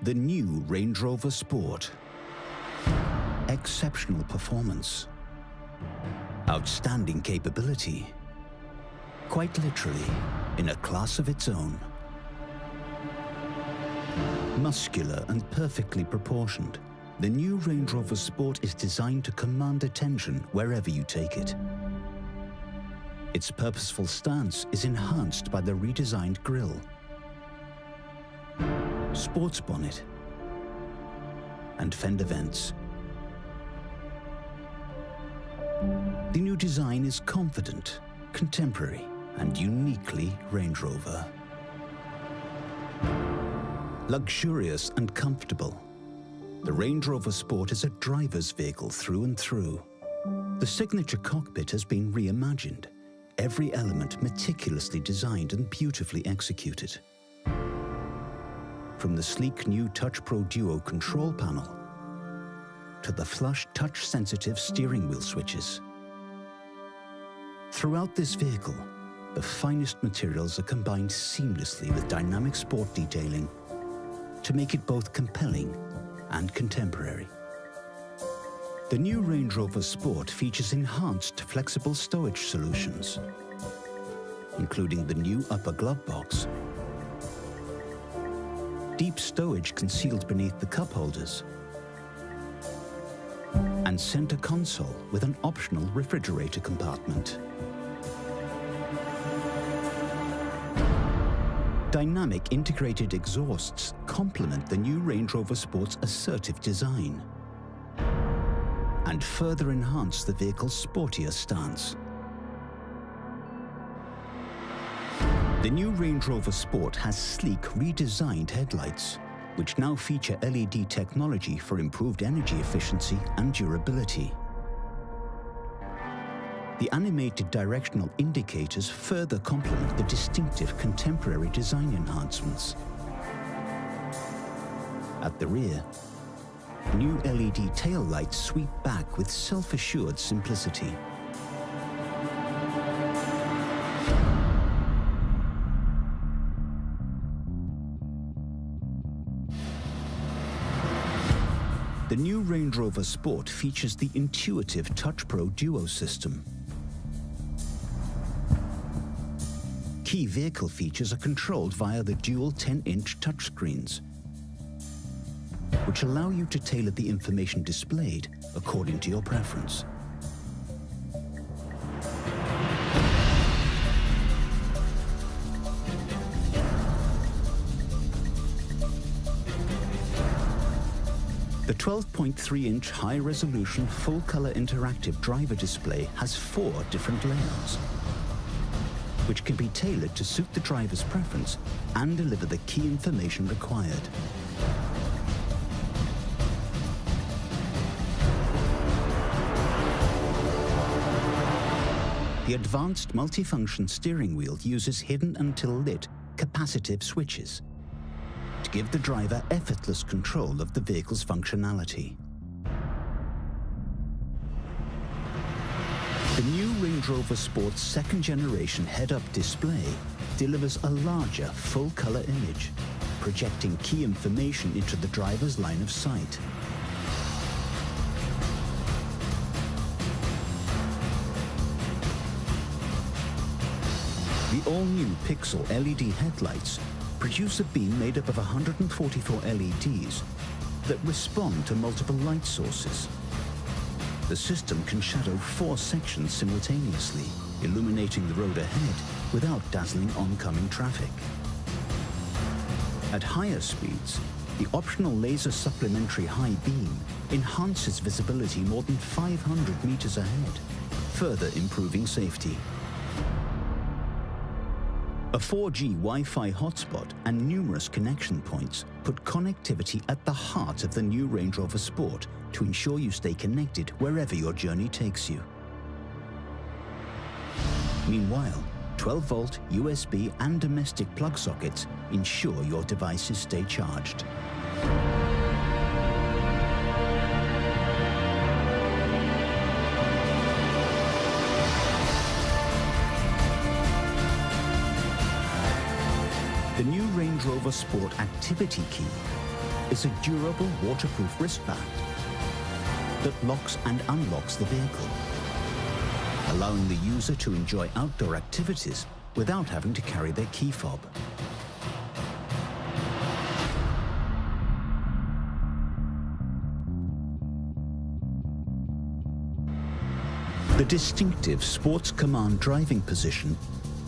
The new Range Rover Sport. Exceptional performance. Outstanding capability. Quite literally, in a class of its own. Muscular and perfectly proportioned, the new Range Rover Sport is designed to command attention wherever you take it. Its purposeful stance is enhanced by the redesigned grille, sports bonnet, and fender vents. The new design is confident, contemporary, and uniquely Range Rover. Luxurious and comfortable, the Range Rover Sport is a driver's vehicle through and through. The signature cockpit has been reimagined, every element meticulously designed and beautifully executed. From the sleek new Touch Pro Duo control panel to the flush touch-sensitive steering wheel switches. Throughout this vehicle, the finest materials are combined seamlessly with dynamic sport detailing to make it both compelling and contemporary. The new Range Rover Sport features enhanced flexible stowage solutions, including the new upper glove box, deep stowage concealed beneath the cup holders, and center console with an optional refrigerator compartment. Dynamic integrated exhausts complement the new Range Rover Sport's assertive design and further enhance the vehicle's sportier stance. The new Range Rover Sport has sleek, redesigned headlights, which now feature LED technology for improved energy efficiency and durability. The animated directional indicators further complement the distinctive contemporary design enhancements. At the rear, new LED tail lights sweep back with self-assured simplicity. The new Range Rover Sport features the intuitive Touch Pro Duo system. Key vehicle features are controlled via the dual 10-inch touchscreens, which allow you to tailor the information displayed according to your preference. The 12.3-inch high-resolution, full-color interactive driver display has 4 different layouts, which can be tailored to suit the driver's preference and deliver the key information required. The advanced multifunction steering wheel uses hidden until lit capacitive switches to give the driver effortless control of the vehicle's functionality. The new Range Rover Sport's second-generation head-up display delivers a larger, full-color image, projecting key information into the driver's line of sight. The all-new Pixel LED headlights produce a beam made up of 144 LEDs that respond to multiple light sources. The system can shadow 4 sections simultaneously, illuminating the road ahead without dazzling oncoming traffic. At higher speeds, the optional laser supplementary high beam enhances visibility more than 500 meters ahead, further improving safety. A 4G Wi-Fi hotspot and numerous connection points put connectivity at the heart of the new Range Rover Sport to ensure you stay connected wherever your journey takes you. Meanwhile, 12-volt USB and domestic plug sockets ensure your devices stay charged. The new Range Rover Sport Activity Key is a durable waterproof wristband that locks and unlocks the vehicle, allowing the user to enjoy outdoor activities without having to carry their key fob. The distinctive Sports Command driving position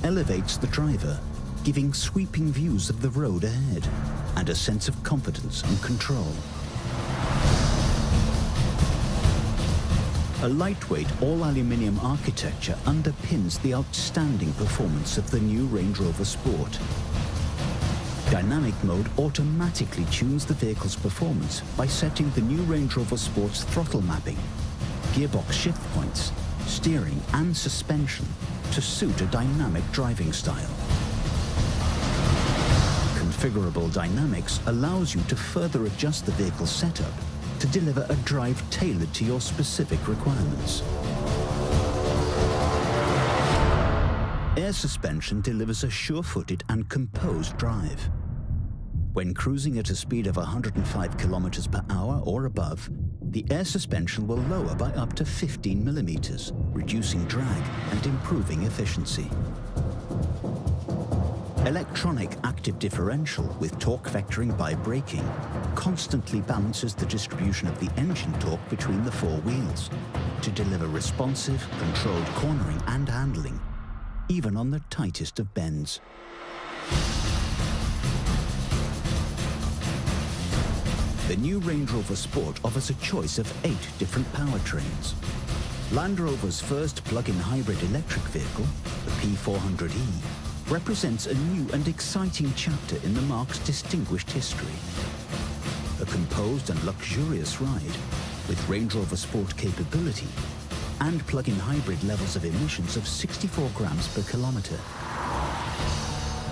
elevates the driver, giving sweeping views of the road ahead and a sense of confidence and control. A lightweight all-aluminium architecture underpins the outstanding performance of the new Range Rover Sport. Dynamic mode automatically tunes the vehicle's performance by setting the new Range Rover Sport's throttle mapping, gearbox shift points, steering and suspension to suit a dynamic driving style. Configurable dynamics allows you to further adjust the vehicle's setup to deliver a drive tailored to your specific requirements. Air suspension delivers a sure-footed and composed drive. When cruising at a speed of 105 kilometers per hour or above, the air suspension will lower by up to 15 millimeters, reducing drag and improving efficiency. Electronic active differential with torque vectoring by braking constantly balances the distribution of the engine torque between the four wheels to deliver responsive, controlled cornering and handling, even on the tightest of bends. The new Range Rover Sport offers a choice of 8 different powertrains. Land Rover's first plug-in hybrid electric vehicle, the P400e, represents a new and exciting chapter in the marque's distinguished history. A composed and luxurious ride with Range Rover Sport capability and plug-in hybrid levels of emissions of 64 grams per kilometre.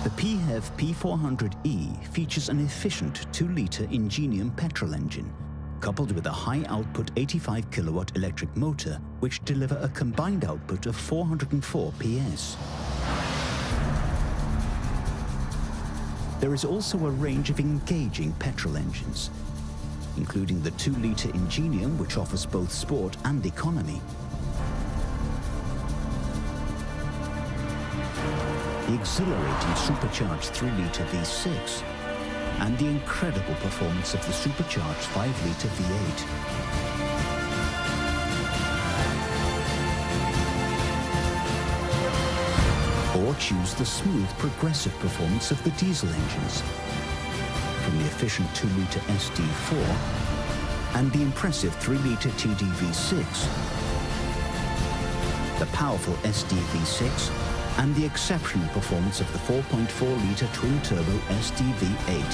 The PHEV P400e features an efficient 2-litre Ingenium petrol engine, coupled with a high-output 85 kilowatt electric motor, which deliver a combined output of 404 PS. There is also a range of engaging petrol engines, including the 2-litre Ingenium, which offers both sport and economy, the exhilarating supercharged 3-litre V6, and the incredible performance of the supercharged 5-litre V8. Or choose the smooth, progressive performance of the diesel engines, from the efficient 2-litre SD4 and the impressive 3-litre TDV6, the powerful SDV6, and the exceptional performance of the 4.4-litre twin-turbo SDV8.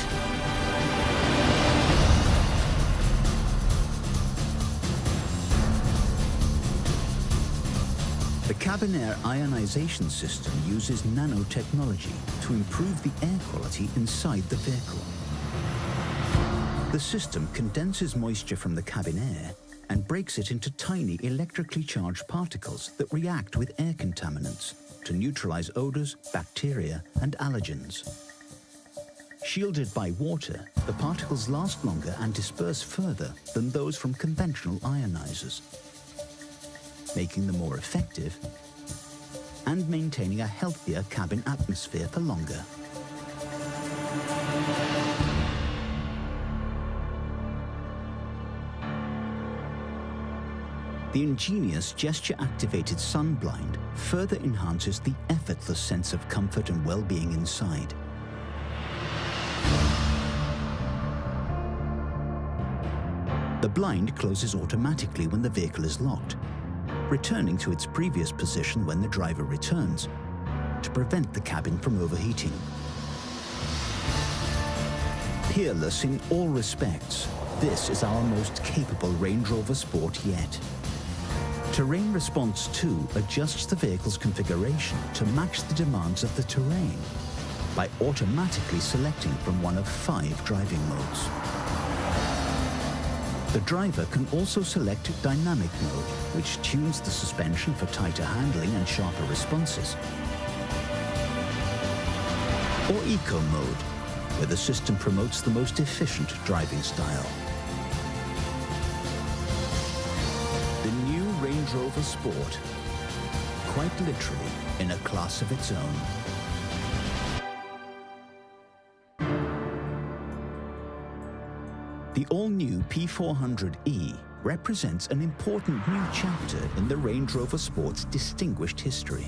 The cabin air ionization system uses nanotechnology to improve the air quality inside the vehicle. The system condenses moisture from the cabin air and breaks it into tiny electrically charged particles that react with air contaminants to neutralize odors, bacteria, and allergens. Shielded by water, the particles last longer and disperse further than those from conventional ionizers, making them more effective and maintaining a healthier cabin atmosphere for longer. The ingenious gesture-activated sun blind further enhances the effortless sense of comfort and well-being inside. The blind closes automatically when the vehicle is locked, returning to its previous position when the driver returns, to prevent the cabin from overheating. Peerless in all respects, this is our most capable Range Rover Sport yet. Terrain Response 2 adjusts the vehicle's configuration to match the demands of the terrain by automatically selecting from one of 5 driving modes. The driver can also select Dynamic mode, which tunes the suspension for tighter handling and sharper responses, or Eco mode, where the system promotes the most efficient driving style. The new Range Rover Sport, quite literally in a class of its own. The all-new P400e represents an important new chapter in the Range Rover Sport's distinguished history.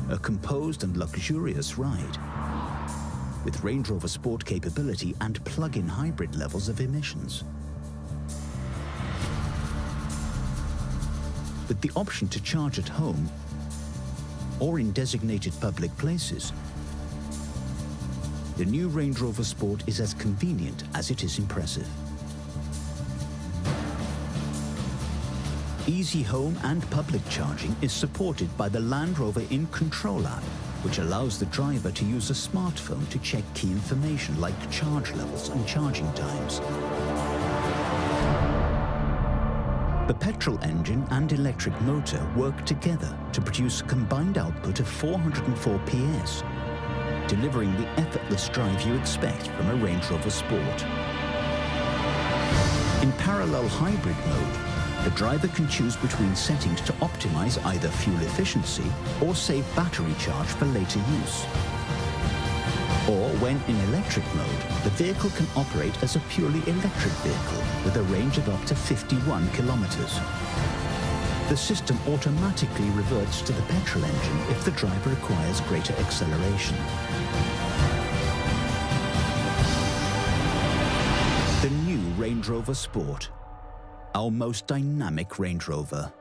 A composed and luxurious ride, with Range Rover Sport capability and plug-in hybrid levels of emissions. With the option to charge at home or in designated public places, the new Range Rover Sport is as convenient as it is impressive. Easy home and public charging is supported by the Land Rover In Control app, which allows the driver to use a smartphone to check key information like charge levels and charging times. The petrol engine and electric motor work together to produce a combined output of 404 PS, delivering the effortless drive you expect from a Range Rover Sport. In parallel hybrid mode, the driver can choose between settings to optimize either fuel efficiency or save battery charge for later use. Or when in electric mode, the vehicle can operate as a purely electric vehicle with a range of up to 51 kilometers. The system automatically reverts to the petrol engine if the driver requires greater acceleration. The new Range Rover Sport, our most dynamic Range Rover.